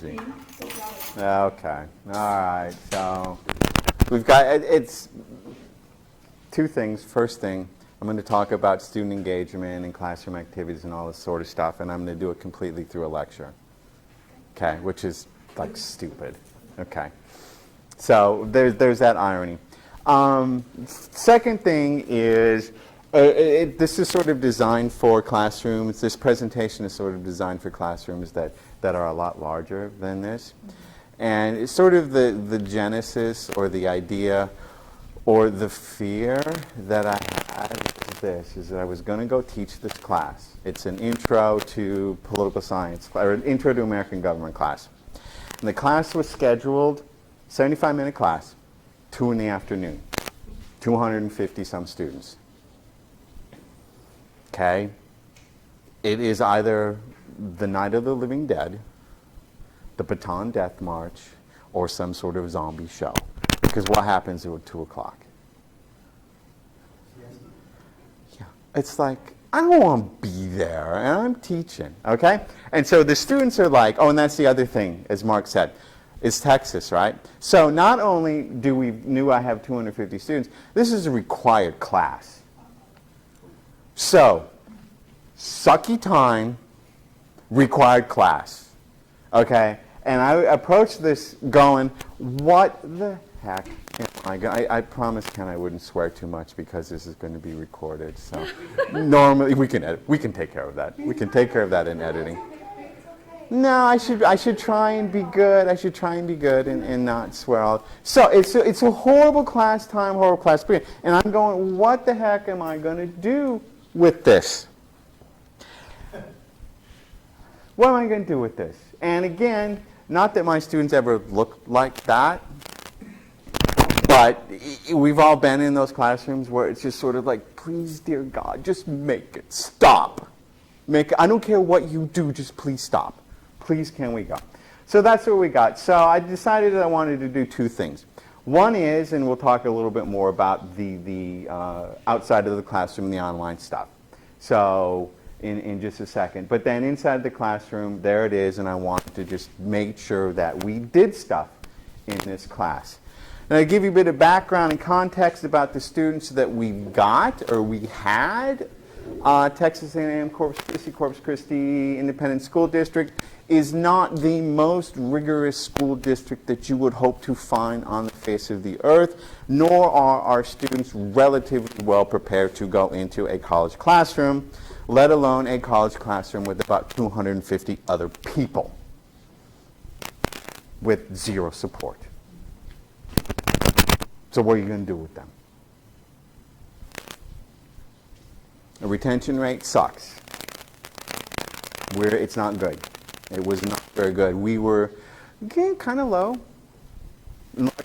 technology. Okay, all right, so we've got, it's two things. First thing, I'm going to talk about student engagement and classroom activities and all this sort of stuff, and I'm going to do it completely through a lecture, okay, which is like stupid, okay. So there's that irony. Second thing is, this is sort of designed for classrooms. This presentation is sort of designed for classrooms that are a lot larger than this. And it's sort of the genesis or the idea or the fear that I had is this, is that I was going to go teach this class. It's an intro to political science, or an intro to American government class. And the class was scheduled, 75-minute class, 2 in the afternoon, 250 some students. Okay? It is either the Night of the Living Dead, the Baton Death March, or some sort of zombie show. Because what happens at 2 o'clock? Yeah. It's like, I don't want to be there, and I'm teaching, okay? And so the students are like, oh, and that's the other thing, as Mark said, is Texas, right? So not only knew I have 250 students, this is a required class. So, sucky time, required class, okay? And I approached this going, what the heck am I going to... I promised Ken I wouldn't swear too much because this is going to be recorded, so normally we can take care of that. We can take care of that in editing. No, I should try and be good. I should try and be good and not swear out. So it's a horrible class time, horrible class period. And I'm going, what the heck am I going to do with this? What am I going to do with this? And again, not that my students ever looked like that, but we've all been in those classrooms where it's just sort of like, please, dear God, just make it stop. I don't care what you do, just please stop. Please, can we go? So that's what we got. So I decided that I wanted to do two things. One is, and we'll talk a little bit more about the outside of the classroom, the online stuff. So in just a second. But then inside the classroom, there it is, and I wanted to just make sure that we did stuff in this class. And I give you a bit of background and context about the students that we got, or we had. Texas A&M Corpus Christi Independent School District is not the most rigorous school district that you would hope to find on the face of the earth, nor are our students relatively well prepared to go into a college classroom, let alone a college classroom with about 250 other people with zero support. So what are you going to do with them? The retention rate sucks. It's not good. It was not very good. We were kind of low.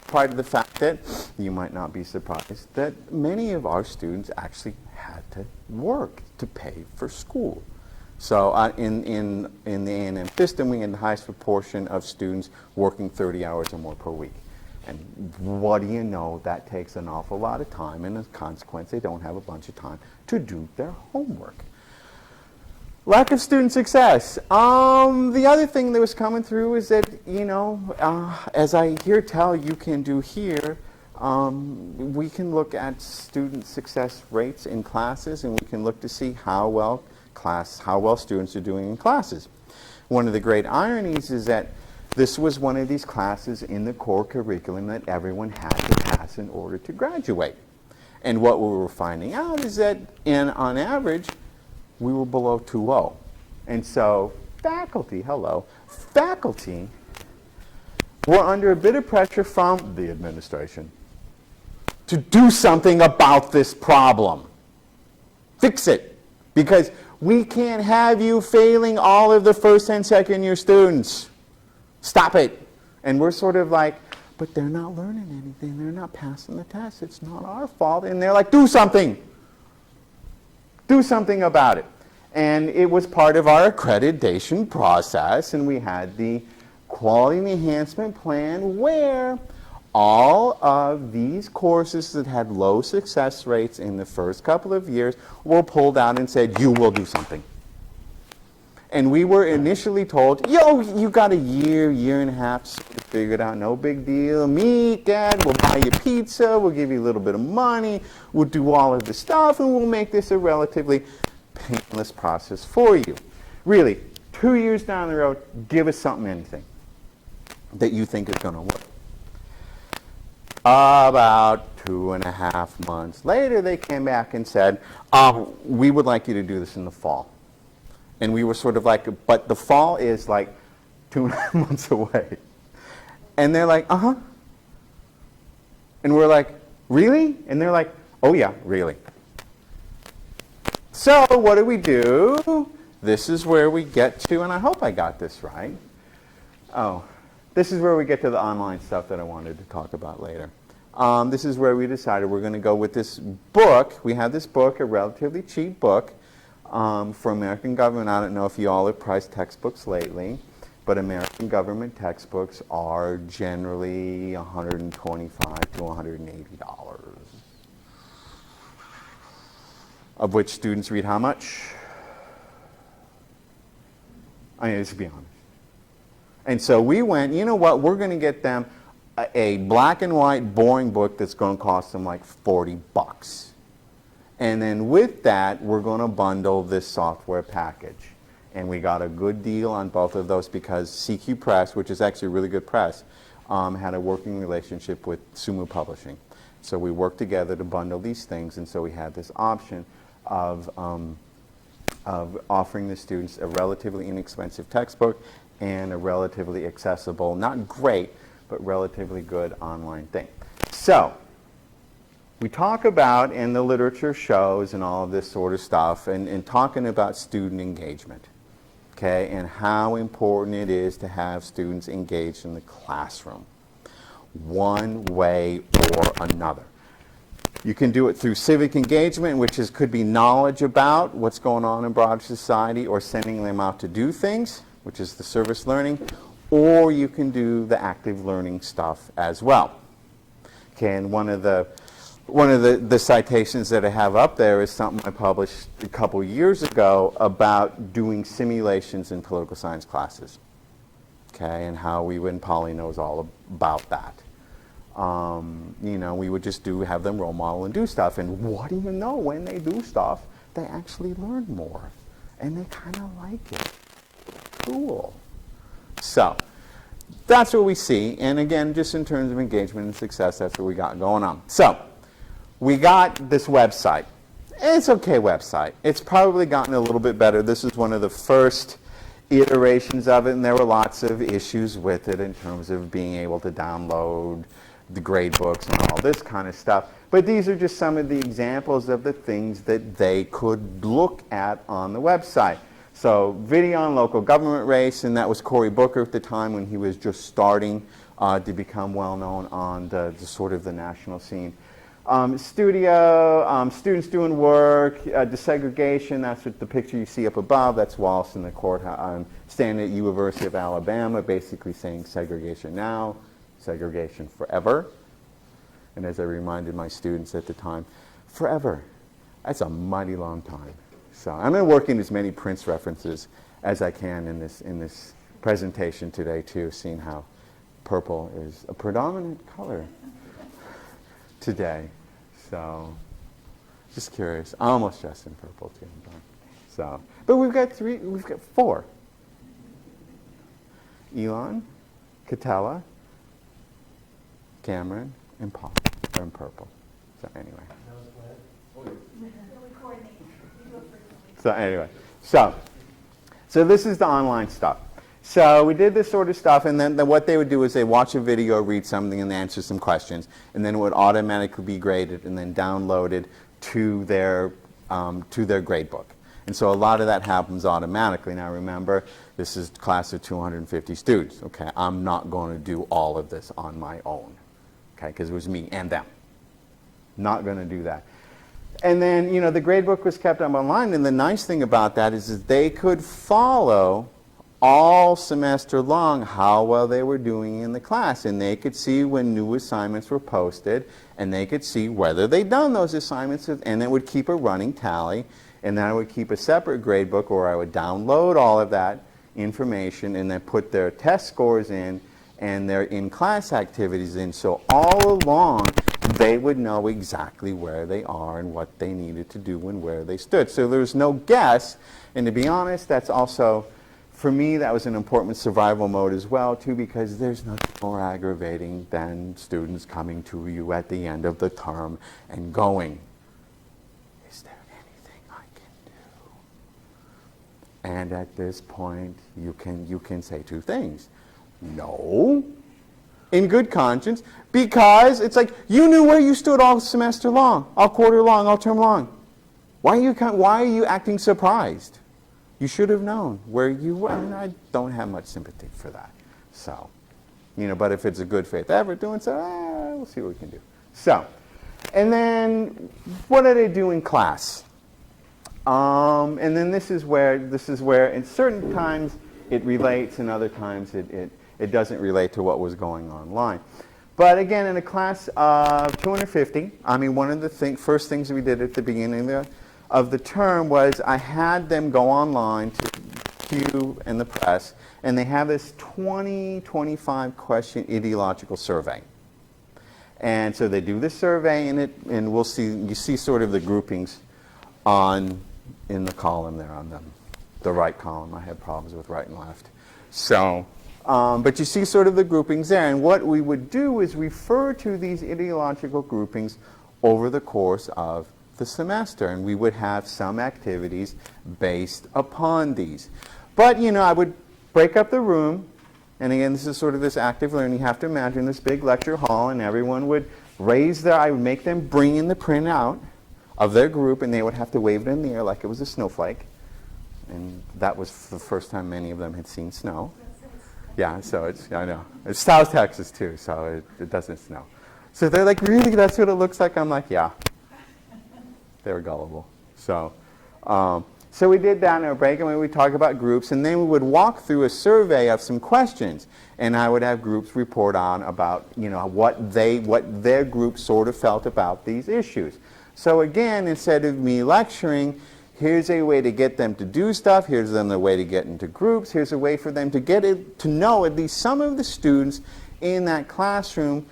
Part of the fact that, you might not be surprised, that many of our students actually had to work to pay for school. So in the A&M system, we had the highest proportion of students working 30 hours or more per week. And what do you know, that takes an awful lot of time, and as a consequence, they don't have a bunch of time to do their homework. Lack of student success. The other thing that was coming through is that, as I tell you can do here, we can look at student success rates in classes, and we can look to see how well students are doing in classes. One of the great ironies is that this was one of these classes in the core curriculum that everyone had to pass in order to graduate. And what we were finding out is that, on average, we were below 2.0. And so faculty were under a bit of pressure from the administration to do something about this problem. Fix it. Because we can't have you failing all of the first and second year students. Stop it. And we're sort of like, but they're not learning anything. They're not passing the test. It's not our fault. And they're like, do something. Do something about it. And it was part of our accreditation process, and we had the quality enhancement plan where all of these courses that had low success rates in the first couple of years were pulled out and said, you will do something. And we were initially told, yo, you got a year, year and a half to figure it out, no big deal. Meet, Dad, we'll buy you pizza, we'll give you a little bit of money, we'll do all of the stuff, and we'll make this a relatively painless process for you. Really, 2 years down the road, give us something, anything that you think is going to work. About 2.5 months later, they came back and said, we would like you to do this in the fall. And we were sort of like, but the fall is like 2.5 months away. And they're like, uh-huh. And we're like, really? And they're like, oh yeah, really. So what do? This is where we get to, and I hope I got this right. Oh, this is where we get to the online stuff that I wanted to talk about later. This is where we decided we're going to go with this book. We have this book, a relatively cheap book, for American government. I don't know if you all have priced textbooks lately, but American government textbooks are generally $125 to $180. Of which students read how much? I mean, let's be honest. And so we went, you know what, we're going to get them a black and white boring book that's going to cost them like $40. And then with that, we're going to bundle this software package. And we got a good deal on both of those because CQ Press, which is actually a really good press, had a working relationship with Sumu Publishing. So we worked together to bundle these things, and so we had this option of offering the students a relatively inexpensive textbook and a relatively accessible, not great, but relatively good online thing. So we talk about, and the literature shows and all of this sort of stuff, and talking about student engagement, okay, and how important it is to have students engaged in the classroom, one way or another. You can do it through civic engagement, which could be knowledge about what's going on in broader society, or sending them out to do things, which is the service learning, or you can do the active learning stuff as well. Okay, and one of the citations that I have up there is something I published a couple years ago about doing simulations in political science classes. Okay, and how we, when Polly knows all about that. You know, we would just have them role model and do stuff, and what do you know, when they do stuff, they actually learn more, and they kind of like it. Cool. So that's what we see, and again, just in terms of engagement and success, that's what we got going on. So we got this website. It's an okay website. It's probably gotten a little bit better. This is one of the first iterations of it, and there were lots of issues with it in terms of being able to download the grade books and all this kind of stuff. But these are just some of the examples of the things that they could look at on the website. So video on local government race, and that was Cory Booker at the time when he was just starting to become well known on the sort of the national scene. Studio, students doing work, desegregation, that's what the picture you see up above, that's Wallace in the courthouse, standing at University of Alabama, basically saying segregation now, segregation forever. And as I reminded my students at the time, forever, that's a mighty long time. So I'm going to work in as many Prince references as I can in this presentation today too, seeing how purple is a predominant color today. So just curious. I almost dressed in purple too. So, but we've got four. Elon, Catella, Cameron, and Paul are in purple. So anyway. So this is the online stuff. So we did this sort of stuff, and then what they would do is they watch a video, read something, and answer some questions, and then it would automatically be graded and then downloaded to their grade book. And so a lot of that happens automatically. Now remember, this is a class of 250 students. Okay, I'm not going to do all of this on my own. Okay, because it was me and them. Not going to do that. And then, you know, the grade book was kept up online, and the nice thing about that is that they could follow all semester long how well they were doing in the class, and they could see when new assignments were posted, and they could see whether they'd done those assignments, and it would keep a running tally, And then I would keep a separate grade book, or I would download all of that information and then put their test scores in and their in-class activities in. So all along, they would know exactly where they are and what they needed to do and where they stood. So there was no guess. And to be honest, that's also, for me, that was an important survival mode as well, too, because there's nothing more aggravating than students coming to you at the end of the term and going, is there anything I can do? And at this point, you can say two things. No, in good conscience, because it's like, you knew where you stood all semester long, all quarter long, all term long. Why are you acting surprised? You should have known where you were. I mean, I don't have much sympathy for that. So, but if it's a good faith effort doing so, we'll see what we can do. So, and then what do they do in class? And then this is where in certain times it relates and other times it doesn't relate to what was going on online. But again, in a class of 250, I mean, one of the first things we did at the beginning of the term was I had them go online to Q and the press, and they have this 25 question ideological survey. And so they do this survey, and we'll see, you see sort of the groupings in the column there on the right column. I have problems with right and left. So, but you see sort of the groupings there. And what we would do is refer to these ideological groupings over the course of the semester, and we would have some activities based upon these. But, I would break up the room, and again, this is sort of this active learning. You have to imagine this big lecture hall, and everyone would I would make them bring in the printout of their group, and they would have to wave it in the air like it was a snowflake. And that was the first time many of them had seen snow. Yeah, so I know. It's South Texas, too, so it doesn't snow. So they're like, really, that's what it looks like? I'm like, yeah. They were gullible. So we did that in our break, and we would talk about groups, and then we would walk through a survey of some questions, and I would have groups report on about, what their group sort of felt about these issues. So again, instead of me lecturing, here's a way to get them to do stuff, here's a way to get into groups, here's a way for them to to know at least some of the students in that classroom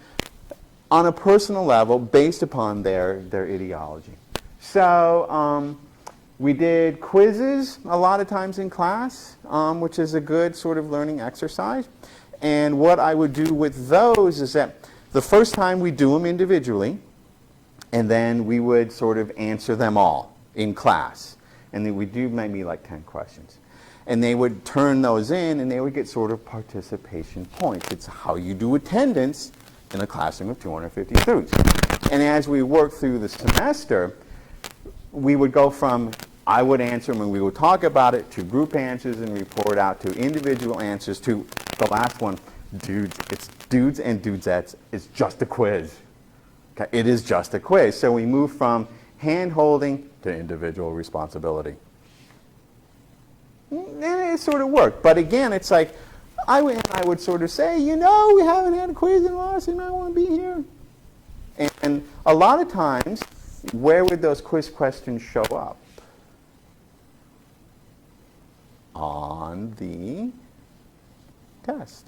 on a personal level based upon their ideology. So we did quizzes a lot of times in class, which is a good sort of learning exercise. And what I would do with those is that the first time we do them individually, and then we would sort of answer them all in class. And then we do maybe like 10 questions. And they would turn those in, and they would get sort of participation points. It's how you do attendance in a classroom of 250 students. And as we worked through the semester, we would go from I would answer them and we would talk about it to group answers and report out to individual answers to the last one, dudes. It's dudes and dudettes. It's just a quiz. Okay? It is just a quiz. So we move from hand-holding to individual responsibility. And it sort of worked. But again, it's like I would sort of say, we haven't had a quiz in a while, so I want to be here. And a lot of times, where would those quiz questions show up? On the test.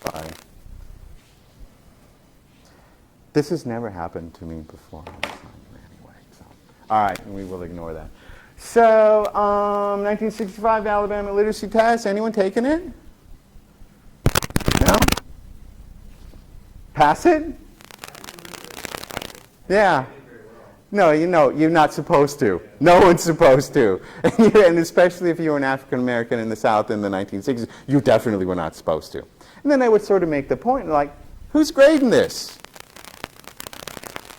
Sorry. This has never happened to me before. Anyway, so. All right, we will ignore that. So, 1965 Alabama literacy test. Anyone taking it? No? Pass it? Yeah. No, you're not supposed to. No one's supposed to. And especially if you were an African American in the South in the 1960s, you definitely were not supposed to. And then I would sort of make the point, like, who's grading this?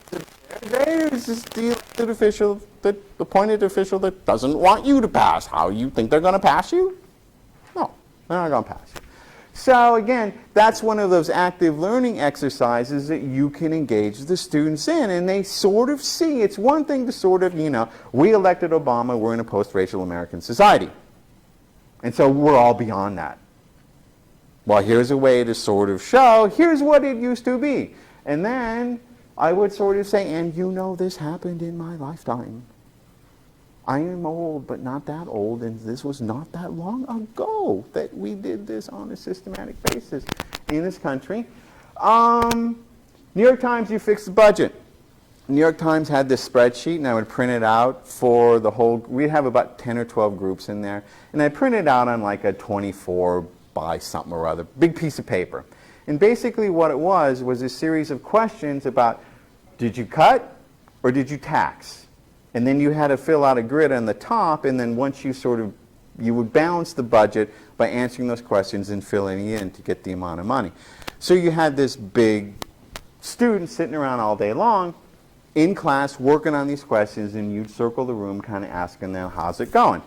The grader is just the elected official, the appointed official that doesn't want you to pass. How you think they're going to pass you? No, they're not going to pass you. So again, that's one of those active learning exercises that you can engage the students in, and they sort of see. It's one thing to sort of, we elected Obama, we're in a post-racial American society. And so we're all beyond that. Well, here's a way to sort of show, here's what it used to be. And then I would sort of say, and you know this happened in my lifetime. I am old, but not that old, and this was not that long ago that we did this on a systematic basis in this country. New York Times, you fix the budget. New York Times had this spreadsheet, and I would print it out for the whole, we'd have about 10 or 12 groups in there, and I'd print it out on like a 24 by something or other, big piece of paper. And basically what it was a series of questions about, did you cut or did you tax? And then you had to fill out a grid on the top, and then once you you would balance the budget by answering those questions and filling it in to get the amount of money. So you had this big student sitting around all day long in class working on these questions, and you'd circle the room kind of asking them, how's it going?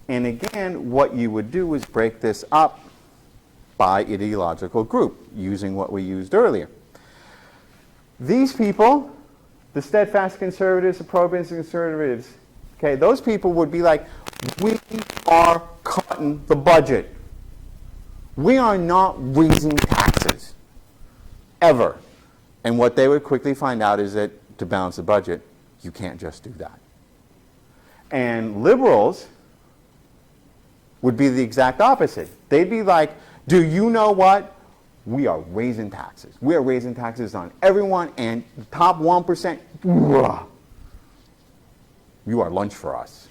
And again, what you would do is break this up by ideological group, using what we used earlier. These people, the steadfast conservatives, the pro-business conservatives, okay, those people would be like, we are cutting the budget. We are not raising taxes, ever. And what they would quickly find out is that to balance the budget, you can't just do that. And liberals would be the exact opposite. They'd be like, do you know what? We are raising taxes. We are raising taxes on everyone, and the top 1%, you are lunch for us.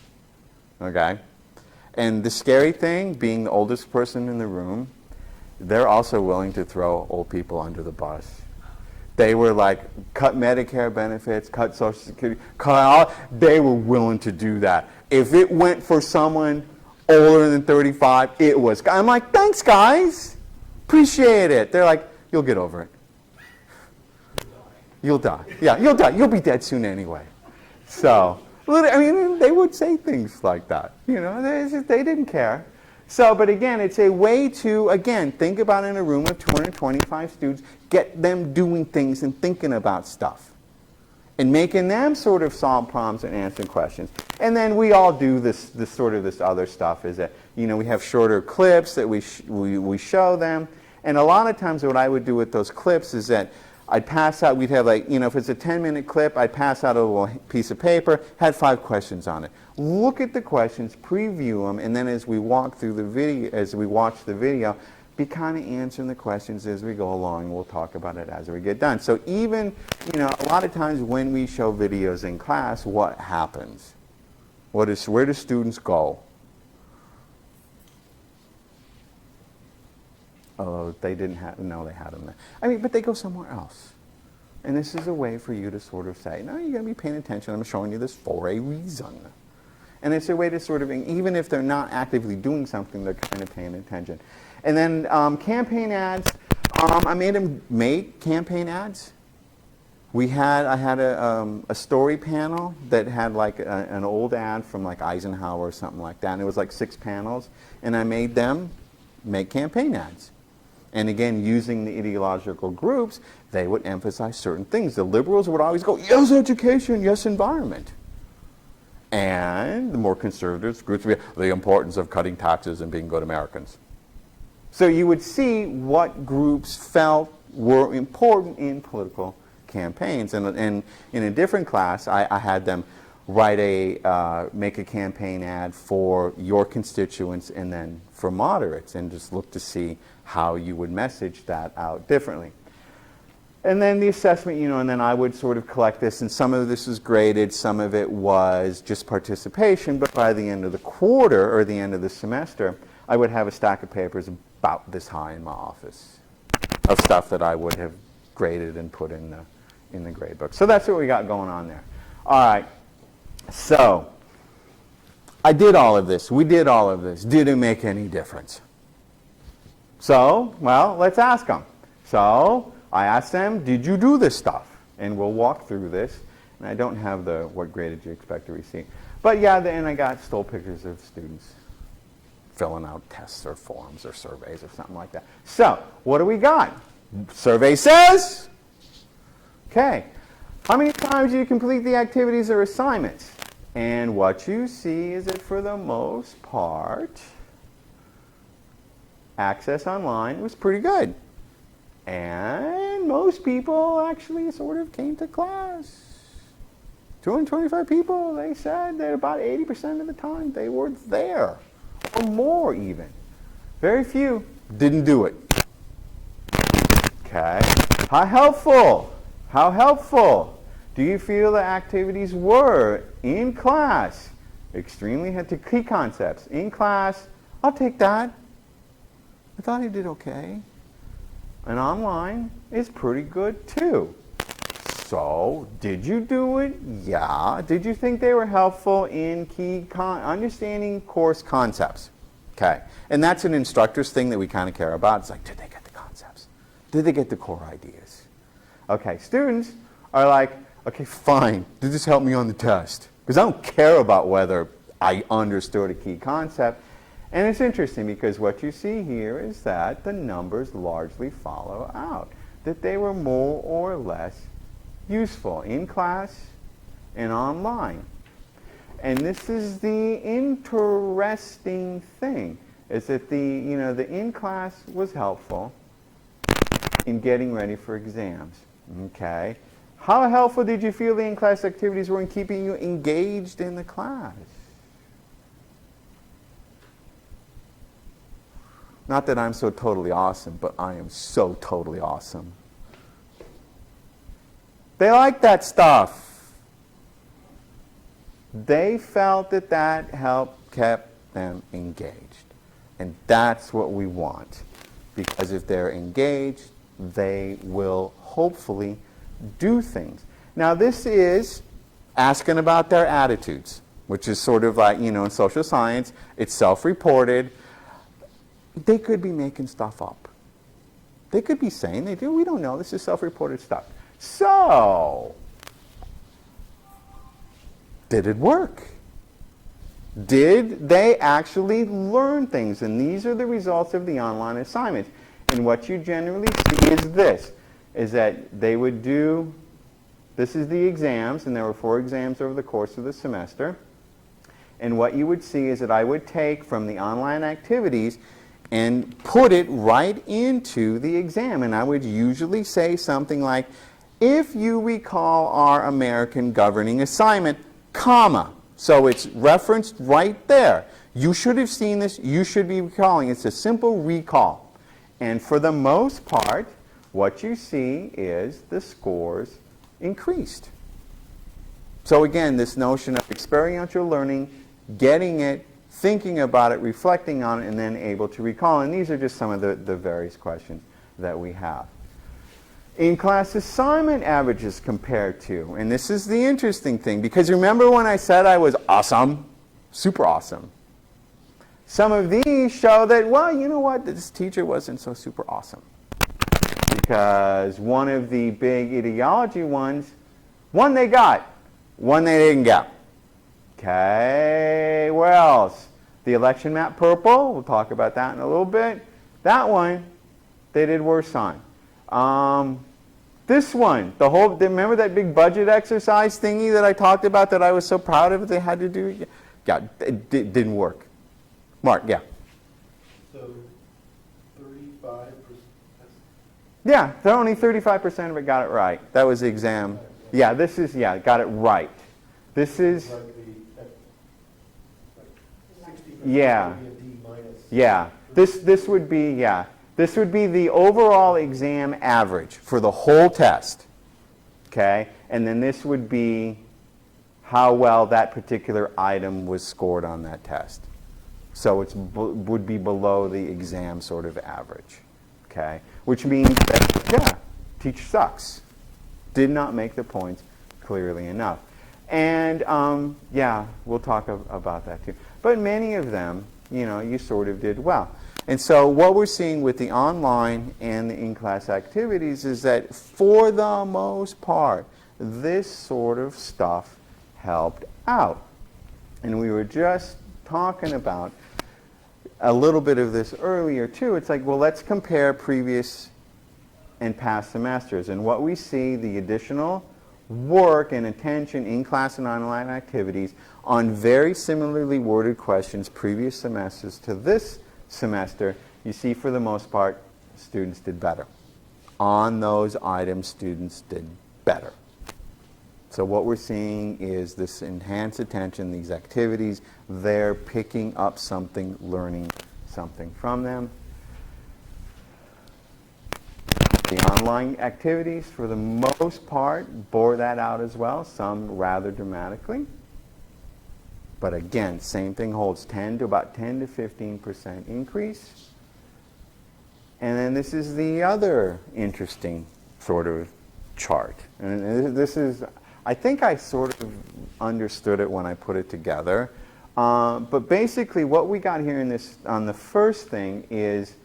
Okay? And the scary thing, being the oldest person in the room, they're also willing to throw old people under the bus. They were like, cut Medicare benefits, cut Social Security, cut all. They were willing to do that. If it went for someone older than 35, it was. I'm like, thanks, guys. Appreciate it. They're like, you'll get over it. You'll die. Yeah, you'll die. You'll be dead soon anyway. So, I mean, they would say things like that. You know, they didn't care. So, but again, it's a way to, again, think about in a room of 225 students, get them doing things and thinking about stuff. And making them sort of solve problems and answer questions. And then we all do this other stuff is that, you know, we have shorter clips that we show them. And a lot of times what I would do with those clips is that I'd pass out, we'd have like, you know, if it's a 10-minute clip, I'd pass out a little piece of paper, had 5 questions on it. Look at the questions, preview them, and then as we walk through the video, as we watch the video, be kind of answering the questions as we go along. We'll talk about it as we get done. So even, you know, a lot of times when we show videos in class, what happens? Where do students go? Oh, they didn't have, no, they had them there. I mean, but they go somewhere else. And this is a way for you to sort of say, no, you're going to be paying attention. I'm showing you this for a reason. And it's a way to sort of, even if they're not actively doing something, they're kind of paying attention. And then campaign ads, I made them make campaign ads. I had a story panel that had like an old ad from like Eisenhower or something like that. And it was like 6 panels. And I made them make campaign ads. And again, using the ideological groups, they would emphasize certain things. The liberals would always go, yes, education, yes, environment. And the more conservative groups would be the importance of cutting taxes and being good Americans. So you would see what groups felt were important in political campaigns. And in a different class, I had them write make a campaign ad for your constituents and then for moderates, and just look to see how you would message that out differently. And then the assessment, you know, and then I would sort of collect this, and some of this was graded, some of it was just participation, but by the end of the quarter or the end of the semester, I would have a stack of papers about this high in my office of stuff that I would have graded and put in the grade book. So that's what we got going on there. All right. So I did all of this. We did all of this. Did it make any difference? So, well, let's ask them. So I asked them, did you do this stuff? And we'll walk through this. And I don't have the what grade did you expect to receive. But yeah, and I stole pictures of students filling out tests or forms or surveys or something like that. So what do we got? Survey says, okay, how many times do you complete the activities or assignments? And what you see is that for the most part, access online was pretty good. And and most people actually sort of came to class. 225 people, they said that about 80% of the time they were there, or more even. Very few didn't do it. Okay. How helpful? How helpful do you feel the activities were in class? Extremely had to key concepts. In class, I'll take that. I thought he did okay. And online is pretty good too. So, did you do it? Yeah. Did you think they were helpful in understanding course concepts? Okay. And that's an instructor's thing that we kind of care about. It's like, did they get the concepts? Did they get the core ideas? Okay. Students are like, okay, fine. Did this help me on the test? Because I don't care about whether I understood a key concept. And it's interesting because what you see here is that the numbers largely follow out. That they were more or less useful in class and online. And this is the interesting thing, is that the in-class was helpful in getting ready for exams. Okay. How helpful did you feel the in-class activities were in keeping you engaged in the class? Not that I'm so totally awesome, but I am so totally awesome. They liked that stuff. They felt that that kept them engaged. And that's what we want. Because if they're engaged, they will hopefully do things. Now this is asking about their attitudes, which is sort of like, in social science, it's self-reported. They could be making stuff up. They could be saying they do. We don't know. This is self-reported stuff. So, did it work? Did they actually learn things? And these are the results of the online assignments. And what you generally see is this, is that they would do, this is the exams, and there were 4 exams over the course of the semester. And what you would see is that I would take from the online activities and put it right into the exam. And I would usually say something like, if you recall our American governing assignment, comma. So it's referenced right there. You should have seen this. You should be recalling. It's a simple recall. And for the most part, what you see is the scores increased. So again, this notion of experiential learning, getting it, thinking about it, reflecting on it, and then able to recall. And these are just some of the various questions that we have. In-class assignment averages compared to, and this is the interesting thing, because remember when I said I was awesome, super awesome. Some of these show that, well, you know what, this teacher wasn't so super awesome. Because one of the big ideology ones, one they got, one they didn't get. Okay, where else? The election map purple, we'll talk about that in a little bit. That one, they did worse on. This one, remember that big budget exercise thingy that I talked about that I was so proud of they had to do? Yeah, it didn't work. Mark, yeah. So 35%? Yeah, only 35% of it got it right. That was the exam. Yeah, this is, got it right. This is, Like 60% yeah, would be a D minus. yeah. This would be, yeah. This would be the overall exam average for the whole test, okay? And then this would be how well that particular item was scored on that test. So it would be below the exam sort of average, okay? Which means that, yeah, teacher sucks. Did not make the points clearly enough. And, yeah, we'll talk about that too. But many of them, you sort of did well. And so what we're seeing with the online and the in-class activities is that for the most part, this sort of stuff helped out. And we were just talking about a little bit of this earlier too. It's like, well, let's compare previous and past semesters. And what we see, the additional work and attention in class and online activities on very similarly worded questions previous semesters to this semester, you see for the most part, students did better on those items, students did better. So what we're seeing is this enhanced attention, these activities, they're picking up something, learning something from them. The online activities, for the most part, bore that out as well, some rather dramatically. But again, same thing holds, about 10 to 15% increase. And then this is the other interesting sort of chart. And this is, I think I sort of understood it when I put it together. But basically what we got here in this, on the first thing is,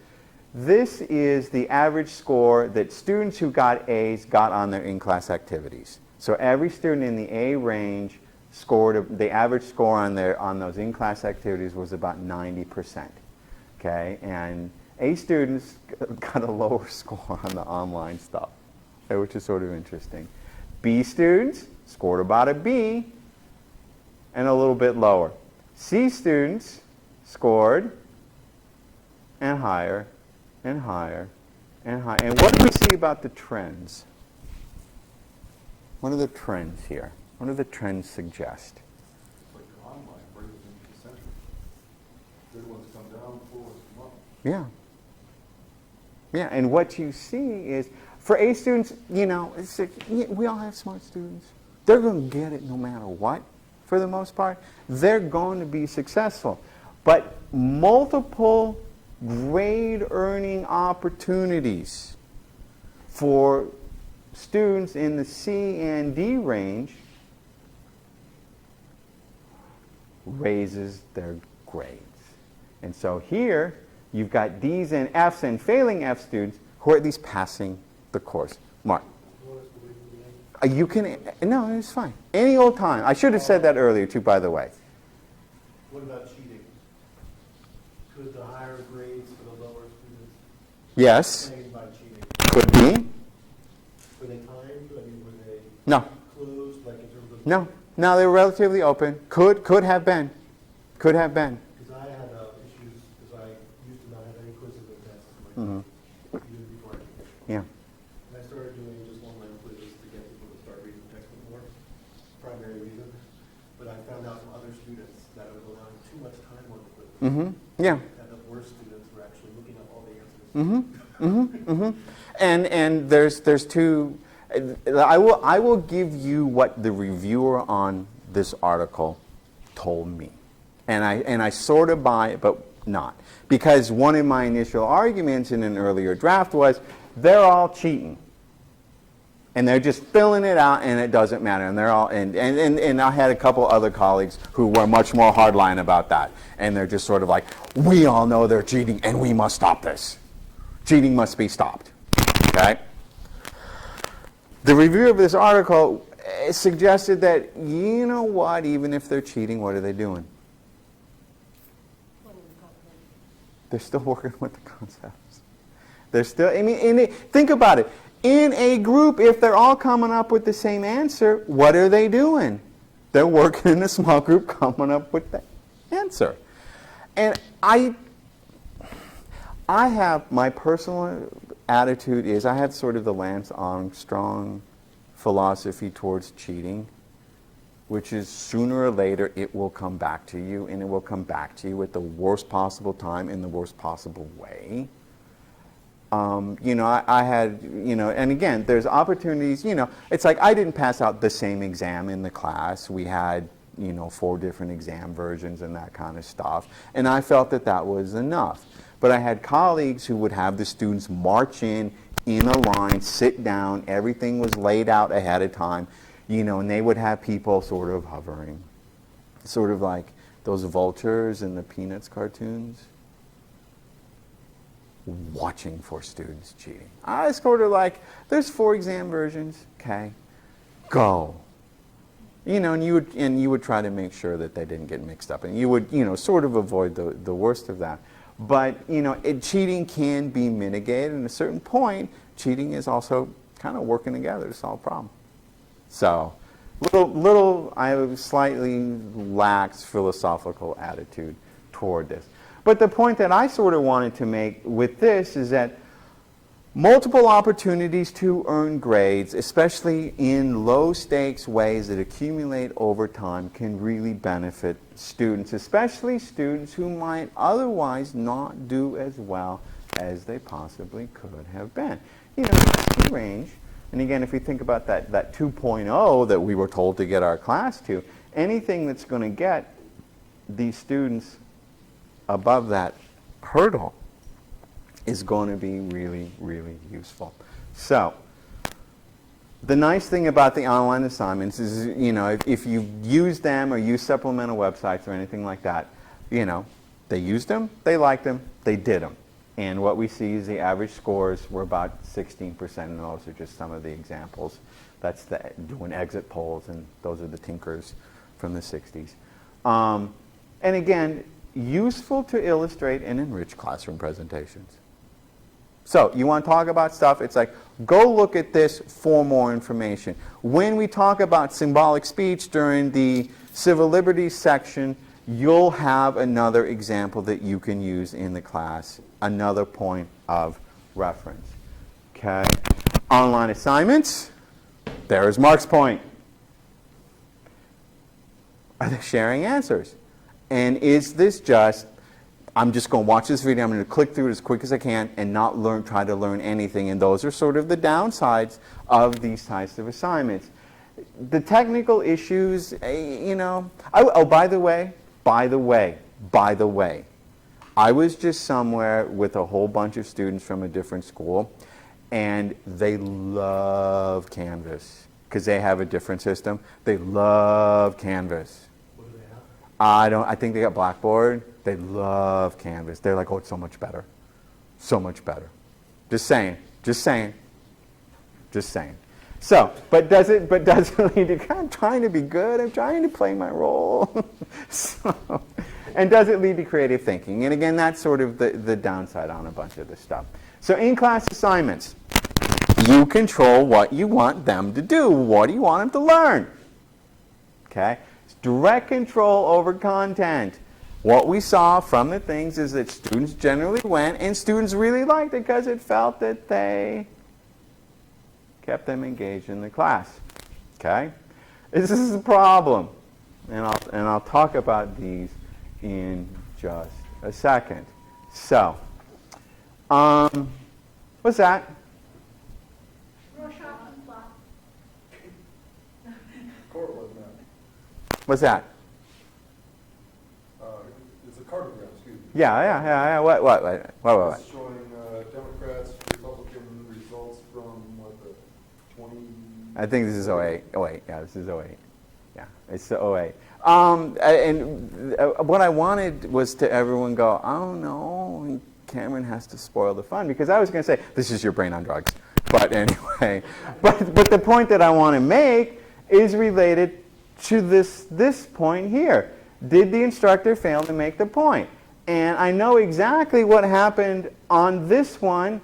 this is the average score that students who got A's got on their in-class activities. So every student in the A range scored, the average score on those in-class activities was about 90%. Okay, and A students got a lower score on the online stuff, okay, which is sort of interesting. B students scored about a B and a little bit lower. C students scored and higher and higher and higher. And what do we see about the trends? What are the trends here? What do the trends suggest? Like online, right within the center. Good ones come down, poor ones come up. Yeah. Yeah, and what you see is, for A students, you know, we all have smart students. They're going to get it no matter what, for the most part. They're going to be successful. But multiple grade earning opportunities for students in the C and D range raises their grades. And so here, you've got D's and F's and failing F students who are at least passing the course. Mark. You can, no, it's fine. Any old time. I should have said that earlier too, by the way. What about cheating? Could the higher grades for the lower students Yes. obtained by cheating? Could be. Were they timed? I mean, were they No. closed, like in terms of? No. No, they were relatively open. Could have been. Could have been. Because I had issues, because I used to not have any quizzes or tests in my class, even before I took it. Yeah. And I started doing just online quizzes to get people to start reading the textbook more, primary reason. But I found out from other students that I was allowing too much time on the quizzes. Yeah. And the worst students were actually looking up all the answers. And there's two. I will give you what the reviewer on this article told me, and I sort of buy it, but not, because one of my initial arguments in an earlier draft was they're all cheating, and they're just filling it out, and it doesn't matter, and they're all and I had a couple other colleagues who were much more hardline about that, and they're just sort of like, we all know they're cheating, and we must stop this. Cheating must be stopped. Okay. The review of this article suggested that, you know what, even if they're cheating, what are they doing? They're still working with the concepts. They're still, I mean, think about it. In a group, if they're all coming up with the same answer, what are they doing? They're working in a small group coming up with the answer. And I have, my personal attitude is, I have sort of the Lance Armstrong philosophy towards cheating, which is sooner or later it will come back to you, and it will come back to you at the worst possible time in the worst possible way. You know, I had, you know, and again, there's opportunities, you know, it's like I didn't pass out the same exam in the class. We had, you know, 4 different exam versions and that kind of stuff, and I felt that that was enough. But I had colleagues who would have the students march in a line, sit down, everything was laid out ahead of time, you know, and they would have people sort of hovering, sort of like those vultures in the Peanuts cartoons, watching for students cheating. I was sort of like, there's 4 exam versions, okay, go. You know, and you would try to make sure that they didn't get mixed up, and you would, you know, sort of avoid the worst of that. But, you know, cheating can be mitigated, and at a certain point, cheating is also kind of working together to solve a problem. So, I have a slightly lax philosophical attitude toward this. But the point that I sort of wanted to make with this is that Multiple opportunities to earn grades, especially in low-stakes ways that accumulate over time, can really benefit students, especially students who might otherwise not do as well as they possibly could have been. You know, the range, and again, if we think about that 2.0 that we were told to get our class to, anything that's going to get these students above that hurdle is going to be really, really useful. So, the nice thing about the online assignments is, you know, if you use them or use supplemental websites or anything like that, you know, they used them, they liked them, they did them. And what we see is the average scores were about 16%, and those are just some of the examples. That's doing exit polls, and those are the tinkers from the 60s. And again, useful to illustrate and enrich classroom presentations. So you want to talk about stuff, it's like, go look at this for more information. When we talk about symbolic speech during the civil liberties section, you'll have another example that you can use in the class, another point of reference. Okay? Online assignments, there's Mark's point. Are they sharing answers? And is this just, I'm just going to watch this video, I'm going to click through it as quick as I can and not try to learn anything. And those are sort of the downsides of these types of assignments. The technical issues, you know, by the way, I was just somewhere with a whole bunch of students from a different school, and they love Canvas because they have a different system. They love Canvas. What do they have? I think they got Blackboard. They love Canvas. They're like, oh, it's so much better. So much better. Just saying. So, but does it lead to, I'm trying to be good, I'm trying to play my role. And does it lead to creative thinking? And again, that's sort of the downside on a bunch of this stuff. So in-class assignments, you control what you want them to do. What do you want them to learn? Okay? It's direct control over content. What we saw from the things is that students generally went, and students really liked it because it felt that they kept them engaged in the class. Okay? This is a problem. And I'll talk about these in just a second. So, what's that? What's that? It's a cartogram, excuse me. Yeah. What? It's showing Democrats, Republican results from, the 20... I think this is 08. Yeah, this is 08. Yeah, it's the 08. And what I wanted was to everyone go, oh no, Cameron has to spoil the fun, because I was going to say, this is your brain on drugs. But anyway, but the point that I want to make is related to this point here. Did the instructor fail to make the point? And I know exactly what happened on this one,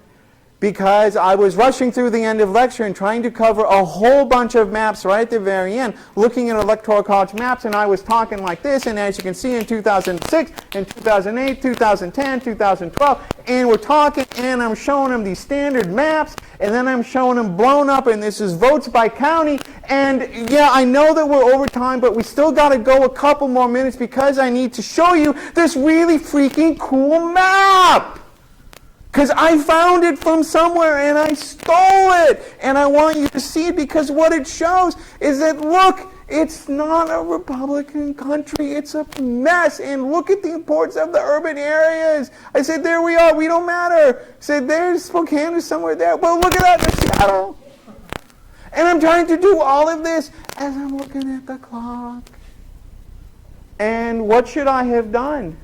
because I was rushing through the end of lecture and trying to cover a whole bunch of maps right at the very end, looking at Electoral College maps, and I was talking like this, and as you can see in 2006, in 2008, 2010, 2012, and we're talking, and I'm showing them these standard maps, and then I'm showing them blown up, and this is votes by county, and yeah, I know that we're over time, but we still got to go a couple more minutes because I need to show you this really freaking cool map. Because I found it from somewhere and I stole it. And I want you to see it, because what it shows is that, look, it's not a Republican country. It's a mess. And look at the importance of the urban areas. I said, there we are. We don't matter. I said, there's Spokane is somewhere there. Well, look at that. There's Seattle. And I'm trying to do all of this as I'm looking at the clock. And what should I have done?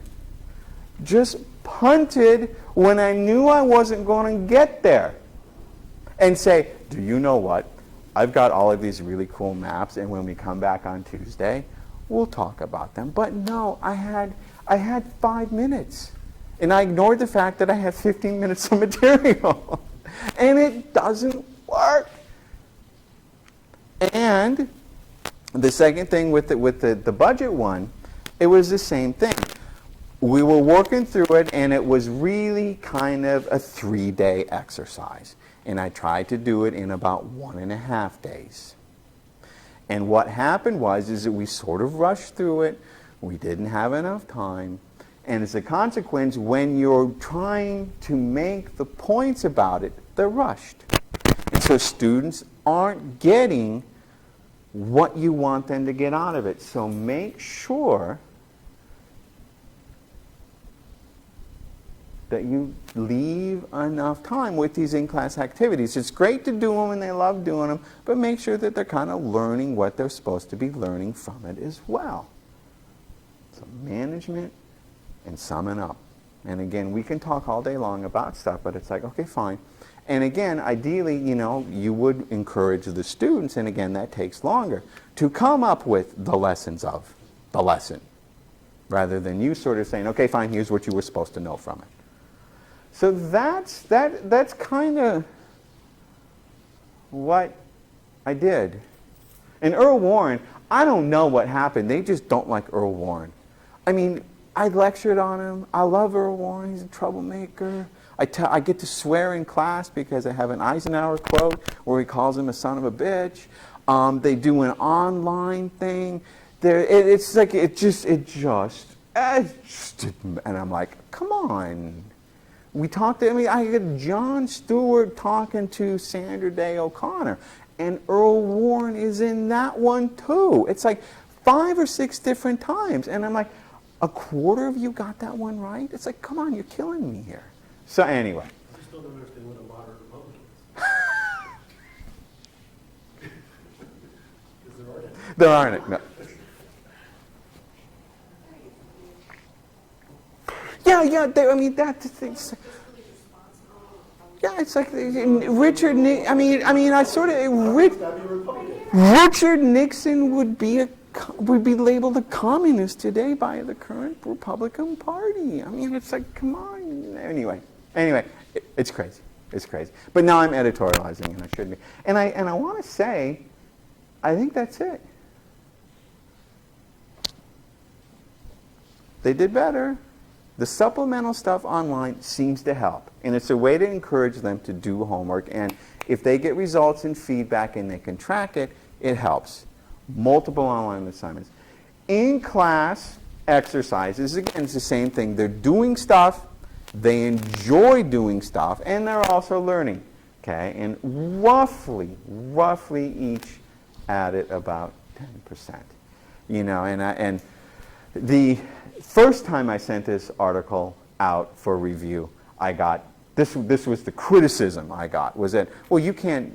Just punted when I knew I wasn't going to get there, and say, do you know what? I've got all of these really cool maps, and when we come back on Tuesday, we'll talk about them. But no, I had 5 minutes, and I ignored the fact that I had 15 minutes of material, and it doesn't work. And the second thing with the budget one, it was the same thing. we were working through it, and it was really kind of a 3-day exercise. And I tried to do it in about 1.5 days. And what happened is that we sort of rushed through it. We didn't have enough time. And as a consequence, when you're trying to make the points about it, they're rushed. And so students aren't getting what you want them to get out of it. So make sure that you leave enough time with these in-class activities. It's great to do them and they love doing them, but make sure that they're kind of learning what they're supposed to be learning from it as well. So management and summing up. And again, we can talk all day long about stuff, but it's like, okay, fine. And again, ideally, you would encourage the students, and again, that takes longer, to come up with the lessons of the lesson, rather than you sort of saying, okay, fine, here's what you were supposed to know from it. So that's kind of what I did. And Earl Warren, I don't know what happened. They just don't like Earl Warren. I mean, I lectured on him. I love Earl Warren. He's a troublemaker. I get to swear in class because I have an Eisenhower quote where he calls him a son of a bitch. They do an online thing. It's like, it just, and I'm like, come on. We talked to, I get Jon Stewart talking to Sandra Day O'Connor, and Earl Warren is in that one too. It's like 5 or 6 different times, and I'm like, a quarter of you got that one right? It's like, come on, you're killing me here. So anyway. I still don't understand what a moderate Republican is. Because there aren't any. There aren't it, no. Yeah, that's the thing. Yeah, it's like Richard Nixon would be labeled a communist today by the current Republican Party. I mean, it's like, come on. Anyway, it's crazy. It's crazy. But now I'm editorializing, and I shouldn't be. And I want to say, I think that's it. They did better. The supplemental stuff online seems to help, and it's a way to encourage them to do homework, and if they get results and feedback and they can track it, it helps. Multiple online assignments. In-class exercises, again, it's the same thing. They're doing stuff, they enjoy doing stuff, and they're also learning, okay? And roughly each added about 10%. And the first time I sent this article out for review, I got, this was the criticism I got, was that, well, you can't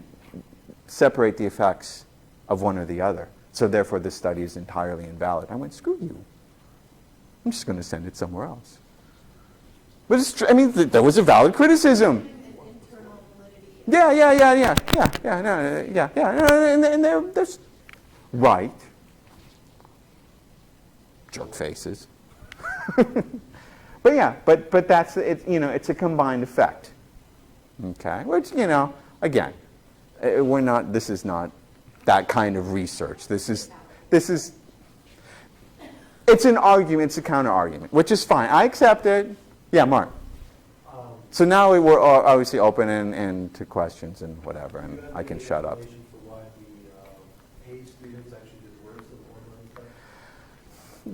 separate the effects of one or the other, so therefore this study is entirely invalid. I went, screw you. I'm just going to send it somewhere else. But it's true. I mean, there was a valid criticism. Yeah, and they're right. Jerk faces. But that's it. It's a combined effect. Okay, which again, we're not. This is not that kind of research. This is. It's an argument. It's a counter argument, which is fine. I accept it. Yeah, Mark. So now we're obviously open and to questions and whatever, and I can shut up. For why the A students actually did worse than the online stuff?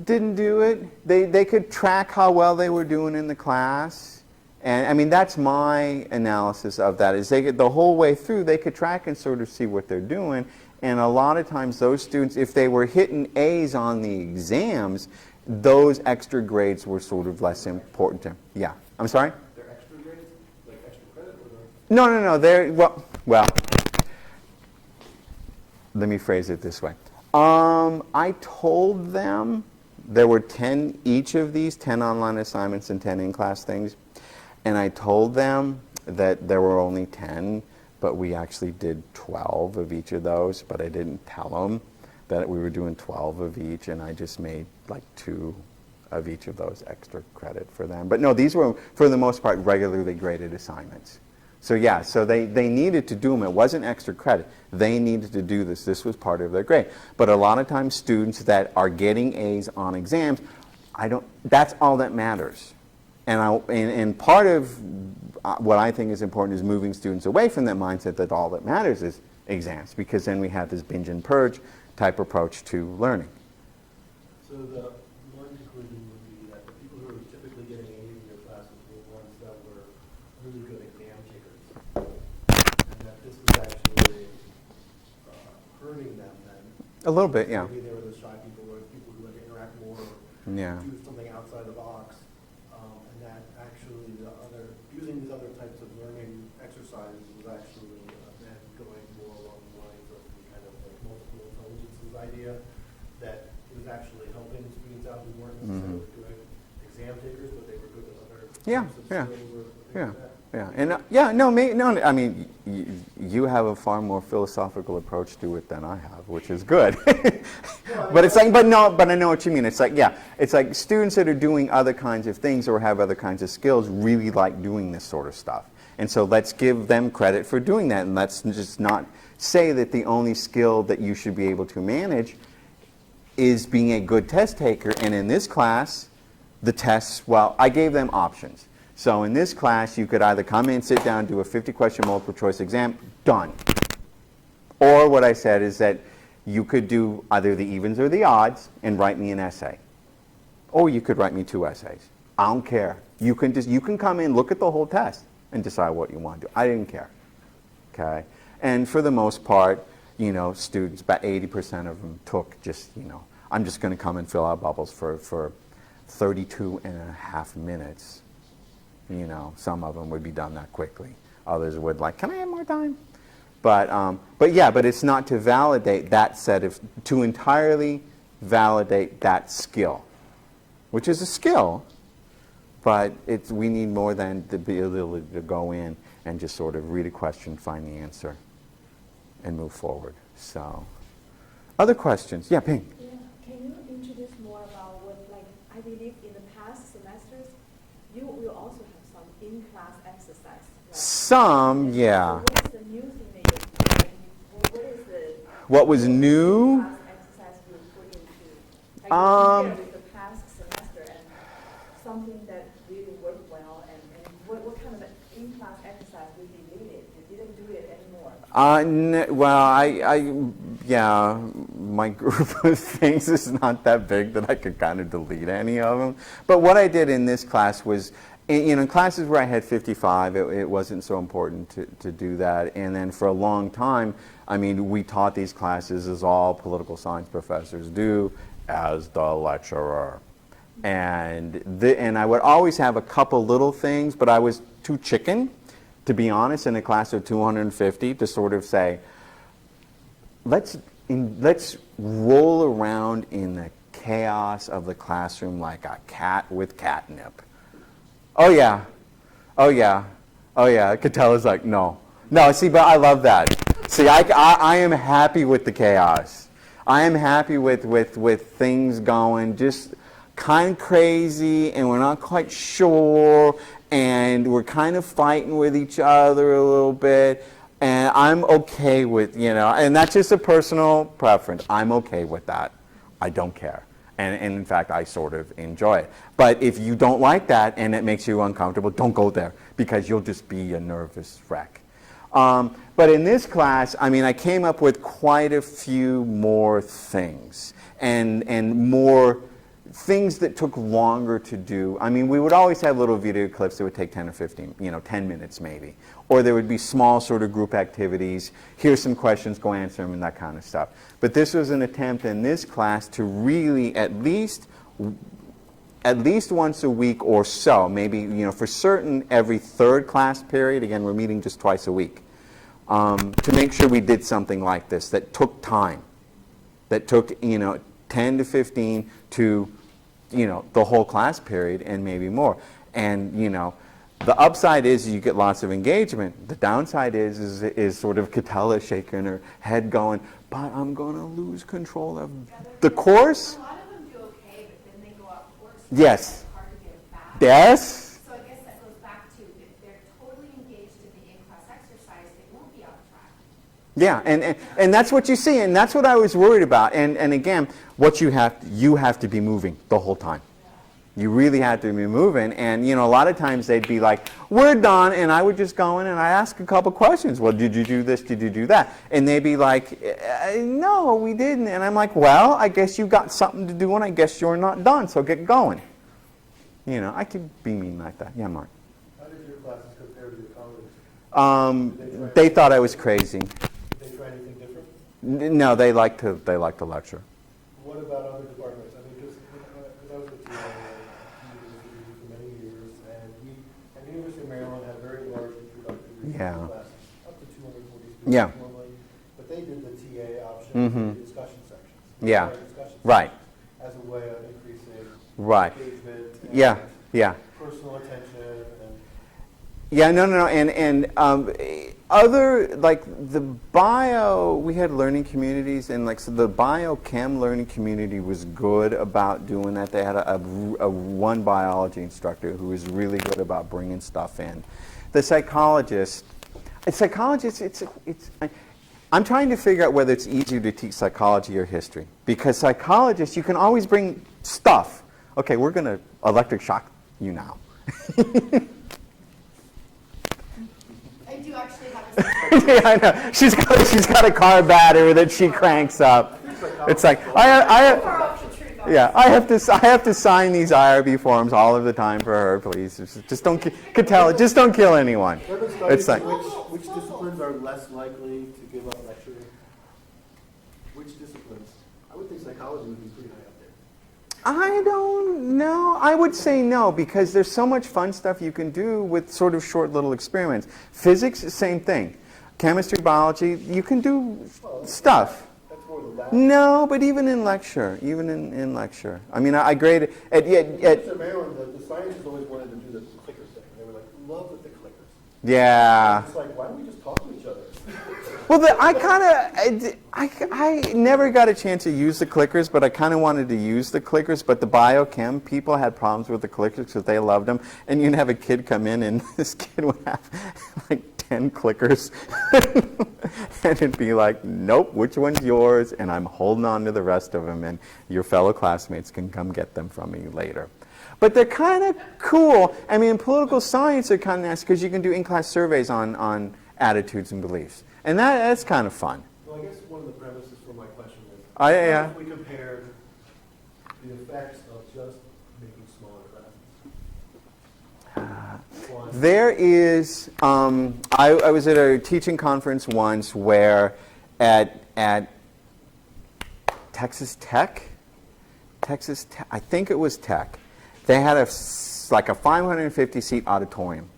Didn't do it. They could track how well they were doing in the class. And I mean, that's my analysis of that, is they could, the whole way through, they could track and sort of see what they're doing. And a lot of times those students, if they were hitting A's on the exams, those extra grades were sort of less important to them. Yeah. I'm sorry? They're extra grades? Like extra credit? Or No. They're, well, let me phrase it this way. I told them there were 10, each of these 10 online assignments and 10 in-class things. And I told them that there were only 10, but we actually did 12 of each of those, but I didn't tell them that we were doing 12 of each, and I just made like 2 of each of those extra credit for them. But no, these were, for the most part, regularly graded assignments. So yeah, so they needed to do them. It wasn't extra credit. They needed to do this. This was part of their grade. But a lot of times students that are getting A's on exams, That's all that matters. And part of what I think is important is moving students away from that mindset that all that matters is exams, because then we have this binge and purge type approach to learning. So the one conclusion would be that the people who are typically getting A's in your classes were ones that were really good exam takers. And that this was actually hurting them then. A little bit, yeah. Maybe they were the shy people or people who had to interact more or Yeah. do something outside the box. And that actually using these other types of learning exercises was actually then going more along the lines of the kind of like multiple intelligences idea, that it was actually helping students out who weren't necessarily good exam takers, but they were good at other Yeah, types of yeah, skills or things yeah. like that. Yeah, and no, I mean, you have a far more philosophical approach to it than I have, which is good. But it's like, but I know what you mean. It's like, yeah, it's like students that are doing other kinds of things or have other kinds of skills really like doing this sort of stuff. And so let's give them credit for doing that, and let's just not say that the only skill that you should be able to manage is being a good test taker. And in this class, the tests, well, I gave them options. So in this class, you could either come in, sit down, do a 50-question multiple choice exam, done. Or what I said is that you could do either the evens or the odds and write me an essay. Or you could write me 2 essays. I don't care. You can come in, look at the whole test, and decide what you want to do. I didn't care. Okay? And for the most part, students, about 80% of them took just, I'm just going to come and fill out bubbles for 32 and a half minutes. Some of them would be done that quickly. Others would like, can I have more time? But it's not to validate that to entirely validate that skill, which is a skill, but we need more than the ability to go in and just sort of read a question, find the answer, and move forward. So, other questions? Yeah, Ping. Yeah, can you introduce more about what, I believe in the past semesters, you will also have some in-class exercise, right? Some, yeah. So what is the new thing that you're doing? What is the What was new? in-class exercise you put into? Compare with the past semester and something that really worked well, and what kind of in-class exercise really needed? You didn't do it anymore. My group of things is not that big that I could kind of delete any of them. But what I did in this class was, in classes where I had 55, it wasn't so important to do that. And then for a long time, we taught these classes as all political science professors do, as the lecturer. And I would always have a couple little things, but I was too chicken, to be honest, in a class of 250 to sort of say, let's roll around in the chaos of the classroom like a cat with catnip. Oh yeah. Catella's like, no. See, but I love that. See, I am happy with the chaos. I am happy with things going just kind of crazy, and we're not quite sure, and we're kind of fighting with each other a little bit, and I'm okay with, and that's just a personal preference. I'm okay with that. I don't care. And in fact, I sort of enjoy it. But if you don't like that and it makes you uncomfortable, don't go there, because you'll just be a nervous wreck. But in this class, I came up with quite a few more things and more things that took longer to do. We would always have little video clips that would take 10 or 15, 10 minutes maybe. Or there would be small sort of group activities. Here's some questions, go answer them, and that kind of stuff. But this was an attempt in this class to really at least once a week or so, maybe, for certain every third class period, again, we're meeting just twice a week, to make sure we did something like this that took time, that took, 10 to 15 to, the whole class period and maybe more. And, the upside is you get lots of engagement. The downside is sort of Catella shaking her head going, but I'm going to lose control of the course. A lot of them do okay, but then they go off course. Yes. It's hard to get back. Yes. So I guess that goes back to if they're totally engaged in the in-class exercise, they won't be off track. Yeah, and that's what you see, and that's what I was worried about. And again, what you have to be moving the whole time. You really had to be moving, and a lot of times they'd be like, "We're done," and I would just go in and I ask a couple questions. Well, did you do this? Did you do that? And they'd be like, "No, we didn't." And I'm like, "Well, I guess you got something to do, and I guess you're not done. So get going." I could be mean like that. Yeah, Mark. How did your classes compare to your colleagues? They thought I was crazy. Did they try anything different? No, they like to lecture. What about other departments? I mean, because I was with the university for many years, and we, at the University of Maryland, had very large introductory Yeah. classes, up to 240 students Yeah. normally. But they did the TA option, Mhm. the discussion sections. Yeah. Discussion Right. sections as a way of increasing Right. engagement and Yeah. Yeah. personal attention. And Yeah, no, and other, like the bio, we had learning communities, and so the biochem learning community was good about doing that. They had a one biology instructor who was really good about bringing stuff in. The psychologist, I'm trying to figure out whether it's easier to teach psychology or history, because psychologists, you can always bring stuff. Okay, we're going to electric shock you now. I do actually have a Yeah, I know. She's got a car battery that she cranks up. It's like far off the truth. yeah, I have to sign these IRB forms all of the time for her, please. Just don't just don't kill anyone. there have been studies It's like which disciplines are less likely to give up lecturing? Which disciplines? I would think psychology would be pretty high up there. I don't know. I would say no, because there's so much fun stuff you can do with sort of short little experiments. Physics, same thing. Chemistry, biology, you can do stuff. That's more the lab. No, but even in lecture, I mean, I graded at At Maryland, the scientists always wanted to do the clicker thing. They were like, love with the clickers. yeah. It's like, why don't we just talk to each other? Well, I never got a chance to use the clickers, but I kind of wanted to use the clickers. But the biochem people had problems with the clickers because they loved them. And you'd have a kid come in, and this kid would have like 10 clickers. And it'd be like, nope, which one's yours? And I'm holding on to the rest of them, and your fellow classmates can come get them from me later. But they're kind of cool. I mean, in political science, they're kind of nice because you can do in-class surveys on attitudes and beliefs. And that's kind of fun. Well, I guess one of the premises for my question is, Yeah. if we compared the effects of just making smaller classes. There is, I was at a teaching conference once where at Texas Tech, I think it was Tech, they had like a 550-seat auditorium.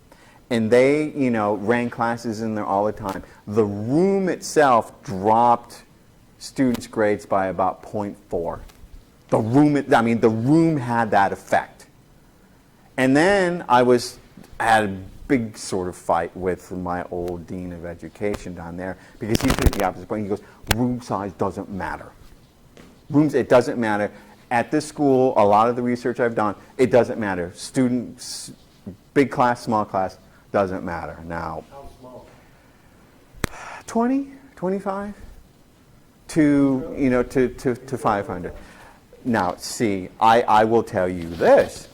And they, ran classes in there all the time. The room itself dropped students' grades by about 0.4. The room had that effect. And then I had a big sort of fight with my old dean of education down there, because he took the opposite point. He goes, room size doesn't matter. It doesn't matter. At this school, a lot of the research I've done, it doesn't matter. Students, big class, small class, doesn't matter. Now, How small? 20, 25 to 500. Now, see, I will tell you this.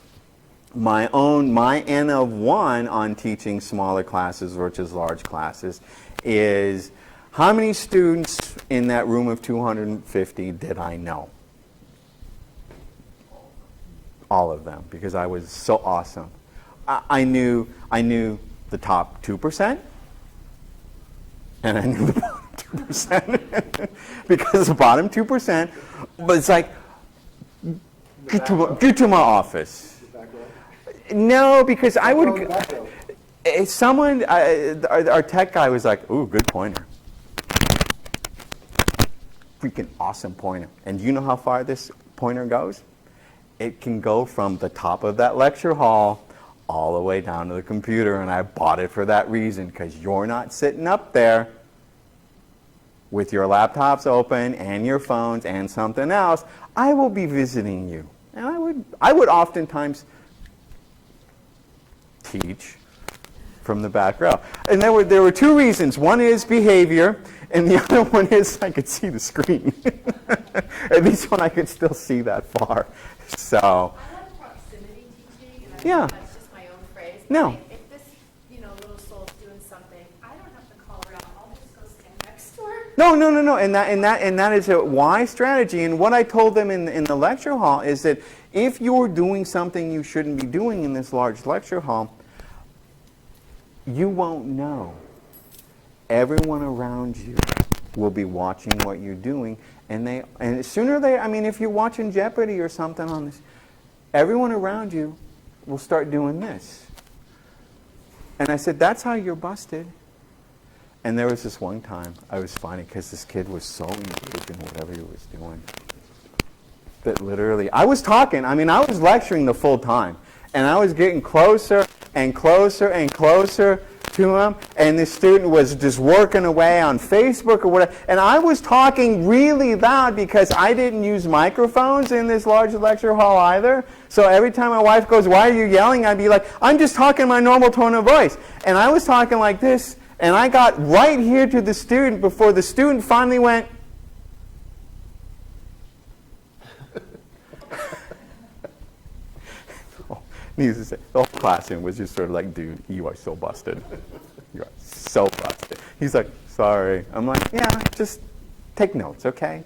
My N of 1 on teaching smaller classes versus large classes is how many students in that room of 250 did I know? All of them, because I was so awesome. I knew the top 2%, and I knew the bottom 2%. Because the bottom 2%, but it's like, get to my office. The back row? No, because I Oh, the would, back row. our tech guy was like, ooh, good pointer. Freaking awesome pointer. And do you know how far this pointer goes? It can go from the top of that lecture hall all the way down to the computer, and I bought it for that reason, because you're not sitting up there with your laptops open and your phones and something else. I will be visiting you. And I would oftentimes teach from the back row. And there were two reasons. One is behavior, and the other one is I could see the screen. At least when I could still see that far. So, I like proximity Yeah. That's just my own phrase. No. If this, little soul's doing something, I don't have to call her out. I'll just go stand next to her. No. And that is a wise strategy. And what I told them in the lecture hall is that if you're doing something you shouldn't be doing in this large lecture hall, you won't know. Everyone around you will be watching what you're doing, and sooner if you're watching Jeopardy or something on this, everyone around you will start doing this. And I said, that's how you're busted. And there was this one time, I was funny because this kid was so engaged in whatever he was doing that literally, I was talking, I was lecturing the full time, and I was getting closer and closer and closer to him, and this student was just working away on Facebook or whatever, and I was talking really loud because I didn't use microphones in this large lecture hall either. So every time my wife goes, "Why are you yelling?" I'd be like, "I'm just talking my normal tone of voice." And I was talking like this, and I got right here to the student before the student finally went, needless to say, the whole classroom was just sort of like, "Dude, you are so busted. You are so busted." He's like, "Sorry." I'm like, "Yeah, just take notes, okay?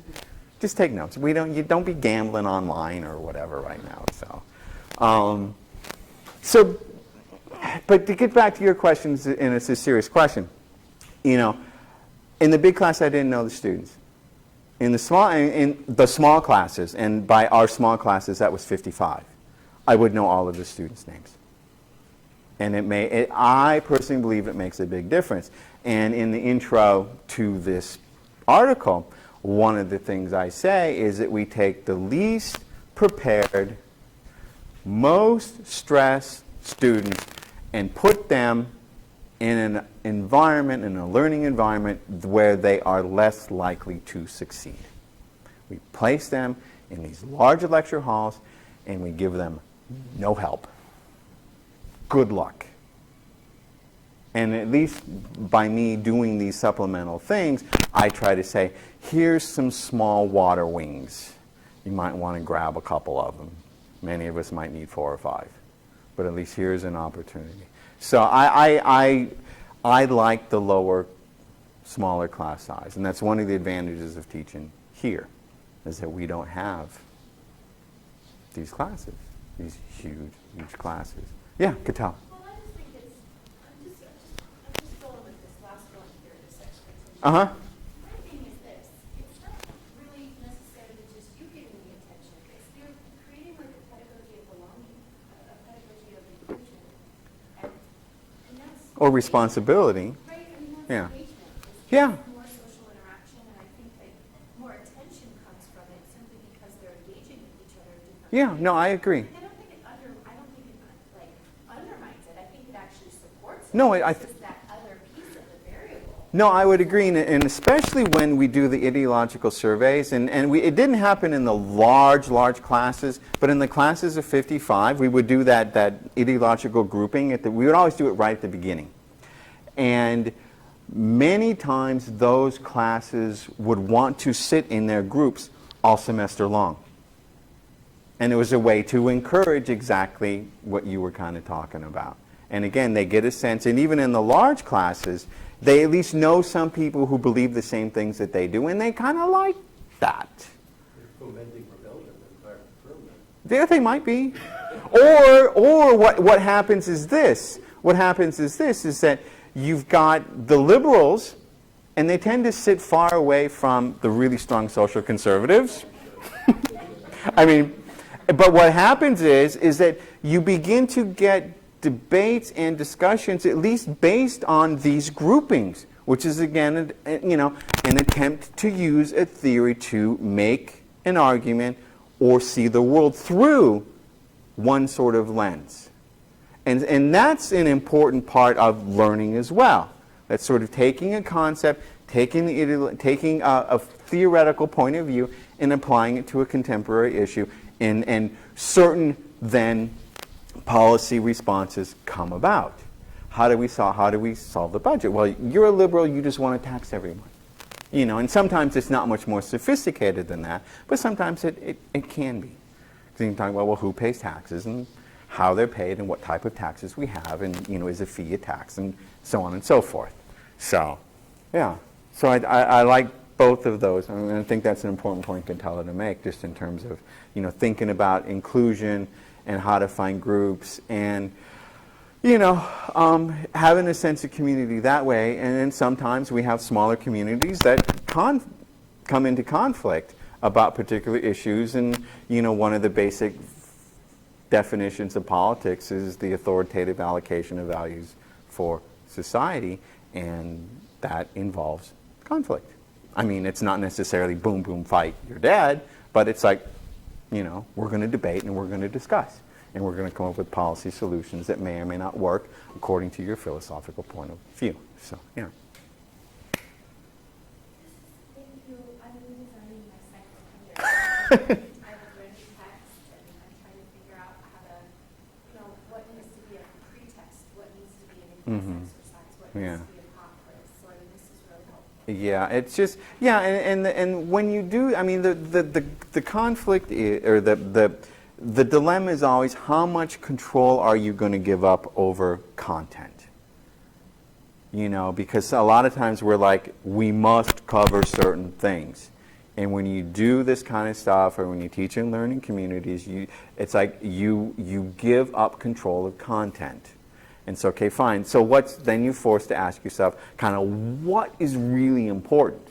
Just take notes. You don't be gambling online or whatever right now." But to get back to your questions, and it's a serious question, in the big class, I didn't know the students. In the small classes, and by our small classes, that was 55. I would know all of the students' names. And I personally believe it makes a big difference. And in the intro to this article, one of the things I say is that we take the least prepared, most stressed students and put them in an environment, in a learning environment, where they are less likely to succeed. We place them in these large lecture halls, and we give them no help. Good luck. And at least by me doing these supplemental things, I try to say, here's some small water wings. You might want to grab a couple of them. Many of us might need 4 or 5. But at least here's an opportunity. So I like the lower, smaller class size. And that's one of the advantages of teaching here, is that we don't have these classes. These huge classes. Yeah, Catal. Well, I just think I'm just going with this last one here, this expectation. Uh-huh. My thing is this, it's not really necessarily just you giving the attention. You're creating like a pedagogy of belonging, a pedagogy of inclusion. And that's... Or responsibility. Right, that's Yeah. engagement. It's Yeah. more social interaction, and I think that more attention comes from it simply because they're engaging with each other in different Yeah, ways. no, I agree. I don't think it undermines it. I think it actually supports it. No, It's just that other piece of the variable. No, I would agree, and especially when we do the ideological surveys, and it didn't happen in the large classes, but in the classes of 55, we would do that ideological grouping. We would always do it right at the beginning. And many times those classes would want to sit in their groups all semester long. And it was a way to encourage exactly what you were kind of talking about. And again, they get a sense, and even in the large classes, they at least know some people who believe the same things that they do, and they kind of like that. You're fomenting rebellion in the room. There they might be. Or what happens is this. What happens is this, is that you've got the liberals, and they tend to sit far away from the really strong social conservatives. But what happens is that you begin to get debates and discussions at least based on these groupings, which is again, an attempt to use a theory to make an argument or see the world through one sort of lens. And that's an important part of learning as well. That's sort of taking a concept, taking a theoretical point of view and applying it to a contemporary issue, and certain then policy responses come about. How do we solve the budget? Well, you're a liberal, you just want to tax everyone. And sometimes it's not much more sophisticated than that, but sometimes it can be. Because you can talk about, well, who pays taxes and how they're paid and what type of taxes we have, and is a fee a tax, and so on and so forth. So, yeah. So I like both of those. I mean, I think that's an important point Cantella to make, just in terms of thinking about inclusion and how to find groups, and having a sense of community that way. And then sometimes we have smaller communities that come into conflict about particular issues, and one of the basic definitions of politics is the authoritative allocation of values for society, and that involves conflict. I mean, it's not necessarily boom, boom, fight, you're dead, but it's like, we're going to debate and we're going to discuss, and we're going to come up with policy solutions that may or may not work according to your philosophical point of view. So, yeah. Thank you. I'm redesigning my second year. I have learned text, and I'm trying to figure out how to, what needs to be a pre-text, what needs to be an in-class exercise, what needs to be a pop quiz. So I mean, this is really helpful. Yeah, it's just and when you do, I mean, the conflict or the dilemma is always, how much control are you going to give up over content? Because a lot of times we're like, we must cover certain things. And when you do this kind of stuff, or when you teach in learning communities, it's like you give up control of content. And so, okay, fine. So then you're forced to ask yourself, kind of, what is really important,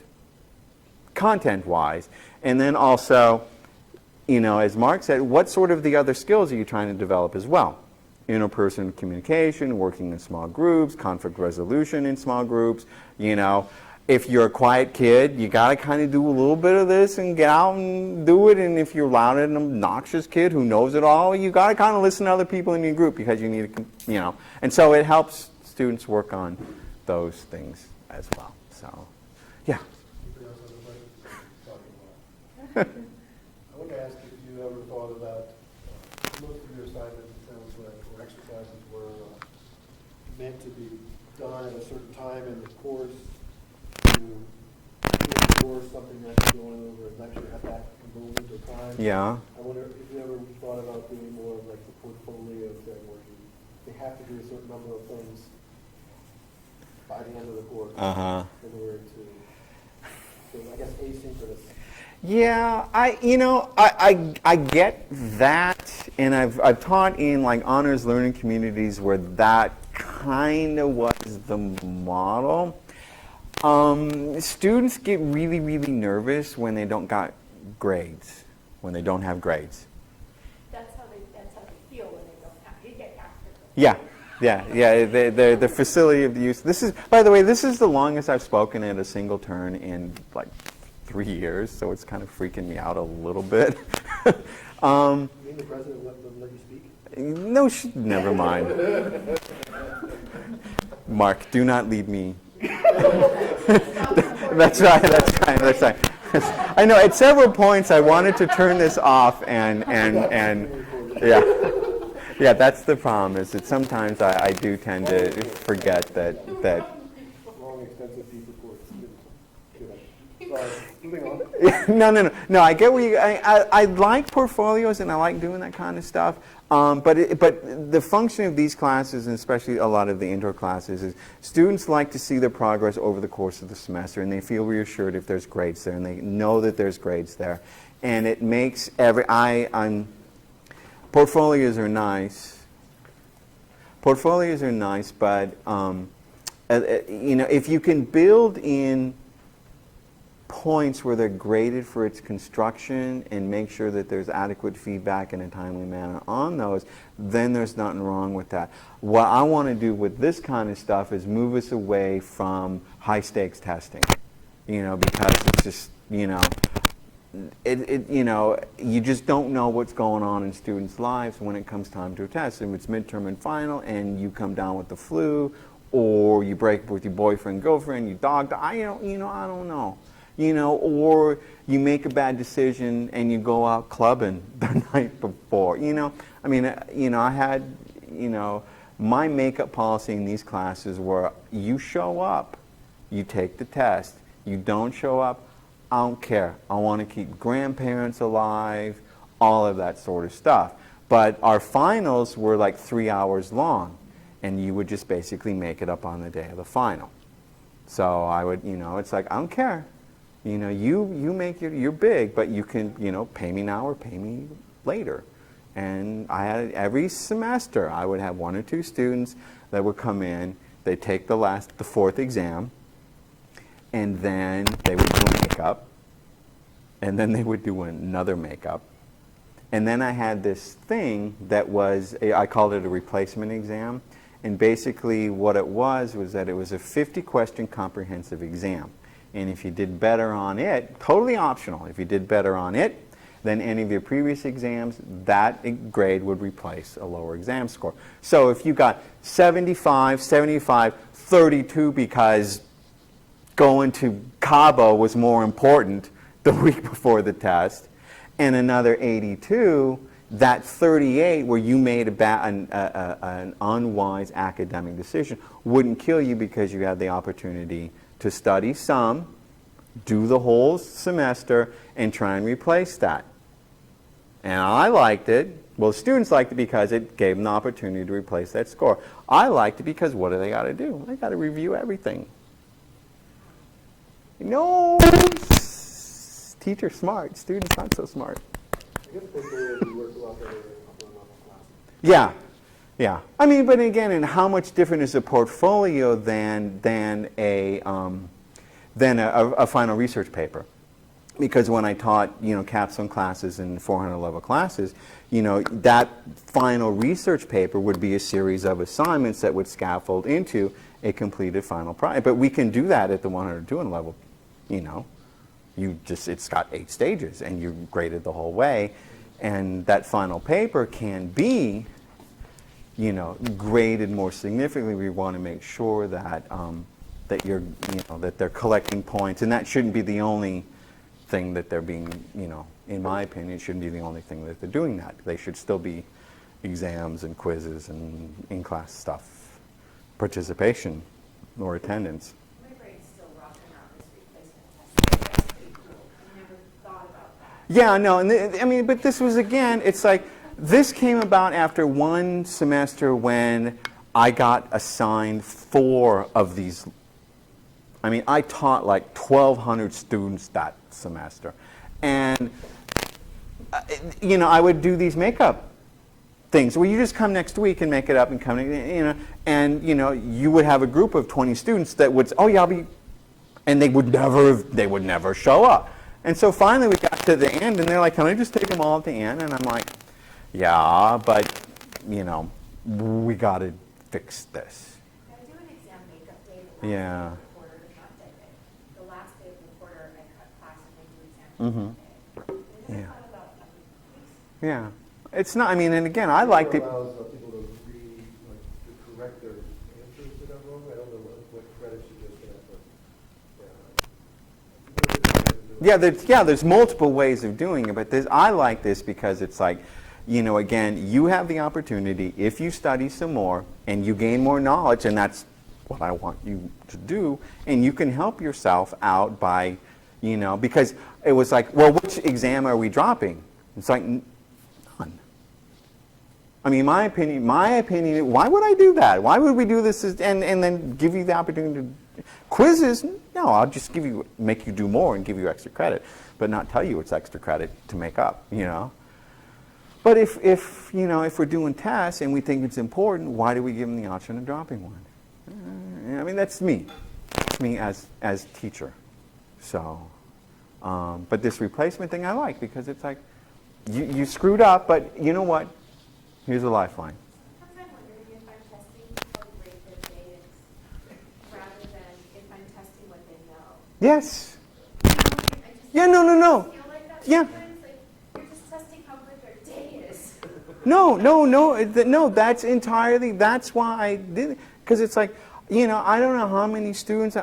content-wise? And then also, as Mark said, what sort of the other skills are you trying to develop as well? Interpersonal communication, working in small groups, conflict resolution in small groups. If you're a quiet kid, you got to kind of do a little bit of this and get out and do it. And if you're loud and obnoxious kid who knows it all, you got to kind of listen to other people in your group, because you need to, And so it helps students work on those things as well. So, yeah. Anybody else have a question? I want to ask if you ever thought about, most of your assignments, it sounds like, or exercises were meant to be done at a certain time in the course, to reinforce something that's going over a lecture at that moment or time. Yeah. I wonder if you ever thought about doing more of like the portfolio thing, where they have to do a certain number of things by the end of the course in order to, so I guess asynchronous. Yeah, I get that, and I've taught in like honors learning communities where that kind of was the model. Students get really, really nervous when they don't got grades, when they don't have grades. That's how they feel when they don't have. They get after them. Yeah. The facility of the use. This is, by the way, this is the longest I've spoken at a single turn in like 3 years, so it's kind of freaking me out a little bit. You mean the president let you speak? No, never mind. Mark, do not lead me. That's right. I know, at several points I wanted to turn this off, and yeah, that's the problem, is that sometimes I do tend to forget that. Long, extensive, deep reports. Sorry, moving on. No, I get what I like portfolios, and I like doing that kind of stuff. But the function of these classes, and especially a lot of the intro classes, is students like to see their progress over the course of the semester, and they feel reassured if there's grades there, and they know that there's grades there. And it makes portfolios are nice. Portfolios are nice, but if you can build in points where they're graded for its construction and make sure that there's adequate feedback in a timely manner on those, then there's nothing wrong with that. What I want to do with this kind of stuff is move us away from high stakes testing, because it's just, you just don't know what's going on in students' lives when it comes time to a test. If it's midterm and final and you come down with the flu, or you break up with your boyfriend, girlfriend, you dog, I don't know. Or you make a bad decision and you go out clubbing the night before. I had, my makeup policy in these classes were, you show up, you take the test. You don't show up, I don't care. I want to keep grandparents alive, all of that sort of stuff. But our finals were like 3 hours long, and you would just basically make it up on the day of the final. So I would, it's like, I don't care. You make you're big, but you can, pay me now or pay me later. And I had every semester, I would have 1 or 2 students that would come in. They'd take the 4th exam, and then they would do makeup, and then they would do another makeup. And then I had this thing that was, I called it a replacement exam. And basically what it was that it was a 50-question comprehensive exam. And if you did better on it, totally optional, if you did better on it than any of your previous exams, that grade would replace a lower exam score. So if you got 75, 75, 32 because going to Cabo was more important the week before the test, and another 82, that 38 where you made an unwise academic decision wouldn't kill you because you had the opportunity to study some, do the whole semester, and try and replace that. And I liked it. Well, students liked it because it gave them the opportunity to replace that score. I liked it because what do they got to do? They got to review everything. No, teacher's smart, students not so smart. I guess portfolio would work a lot better in upper level classes. Yeah. I mean, but again, and how much different is a portfolio than a final research paper? Because when I taught, capstone classes and 400 level classes, that final research paper would be a series of assignments that would scaffold into a completed final project. But we can do that at the 100 200 level, it's got 8 stages and you graded the whole way, and that final paper can be, graded more significantly. We want to make sure that that they're collecting points, and that shouldn't be the only thing that they're being, in my opinion, it shouldn't be the only thing that they're doing that. They should still be exams and quizzes and in-class stuff, participation or attendance. My brain's still rocking around this replacement test. That's pretty cool. I never thought about that. Yeah, no, and but this was, again, it's like, this came about after one semester when I got assigned 4 of these. I taught like 1,200 students that semester. And, I would do these makeup things where you just come next week and make it up and come, and, you would have a group of 20 students that would, oh yeah, I'll be, and they would never show up. And so finally we got to the end and they're like, can I just take them all at the end? And I'm like, yeah, but, we got to fix this. I do an exam makeup day the last day Yeah. of the quarter, not that day. The last day of the quarter, I cut class and I do exam makeup day. And Yeah. I thought about that. Yeah. It's not, and again, I liked it. It allows people to to correct their answers that are wrong. I don't know what credits you just get, but There's multiple ways of doing it, but I like this because it's like, again, you have the opportunity, if you study some more and you gain more knowledge, and that's what I want you to do, and you can help yourself out by, because it was like, well, which exam are we dropping? It's like, none. My opinion, why would I do that? Why would we do this and then give you the opportunity to quizzes? No, I'll just make you do more and give you extra credit, but not tell you it's extra credit to make up, But if we're doing tests and we think it's important, why do we give them the option of dropping one? That's me. That's me as teacher. So, but this replacement thing I like because it's like, you screwed up, but you know what? Here's a lifeline. Sometimes I'm wondering if I'm testing how great their day is, rather than if I'm testing what they know. Yes. I just Yeah, no. feel like that Yeah. sometimes, like, you're just testing how good their day is. No, that's why I did it. Because it's like, I don't know how many students,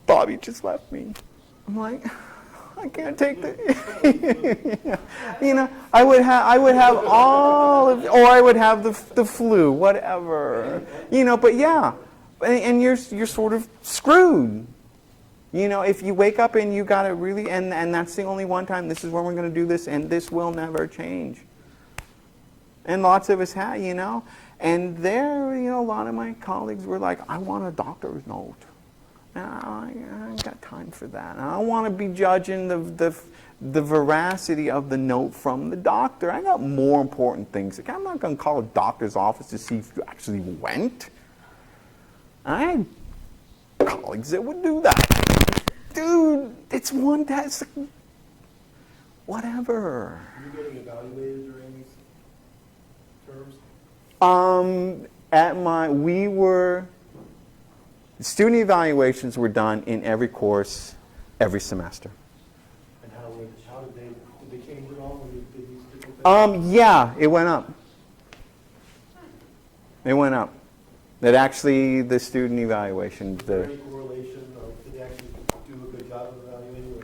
Bobby just left me. I'm like, I can't take the, I would have all of, or I would have the flu, whatever, but yeah, and you're sort of screwed, You know, if you wake up and you got to really, and that's the only one time, this is when we're going to do this, and this will never change. And lots of us have, you know. And there, you know, a lot of my colleagues were like, I want a doctor's note. And I ain't got time for that. And I don't want to be judging the veracity of the note from the doctor. I got more important things. Like, I'm not going to call a doctor's office to see if you actually went. I had colleagues that would do that. Dude, it's one test. Whatever. Are you getting evaluated during these terms? Student evaluations were done in every course, every semester. And how did they change at all when you did these different things? Yeah, it went up. It went up. That actually, the student evaluation, Is there any correlation